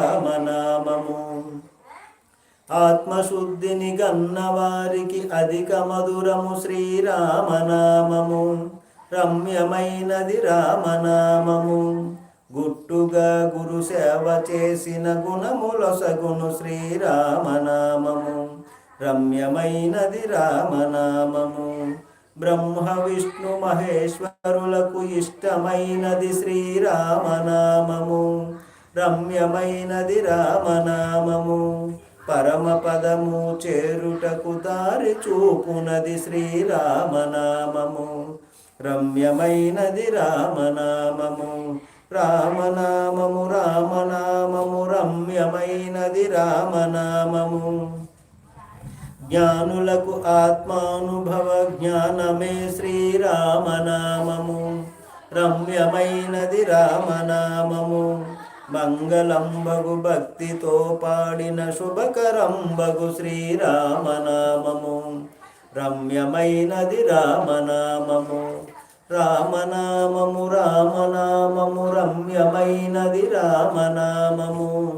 రామనామము ఆత్మశుద్ధిని గన్నవారికి అధిక మధురము శ్రీరామనామము రమ్యమైనది రామనామము గుట్టుగా గురు సేవ చేసిన గుణములొసగును శ్రీరామనామము రమ్యమైనది రామనామము బ్రహ్మ విష్ణు మహేశ్వరులకు ఇష్టమైనది శ్రీరామనామము రమ్యమైనది రామనామము పరమపదము చేరుటకు దారి చూపునది శ్రీరామనామము రమ్యమైనది రామనామము రామనామము రామనామము రమ్యమైనది రామనామము జ్ఞానులకు ఆత్మానుభవ జ్ఞానమే శ్రీరామనామము రమ్యమైనది రామనామము మంగళంబగు భక్తితో పాడిన శుభకరంబగు శ్రీరామనామము రమ్యమైనది రామనామము రామనామము రామనామము రమ్యమైనది రామనామము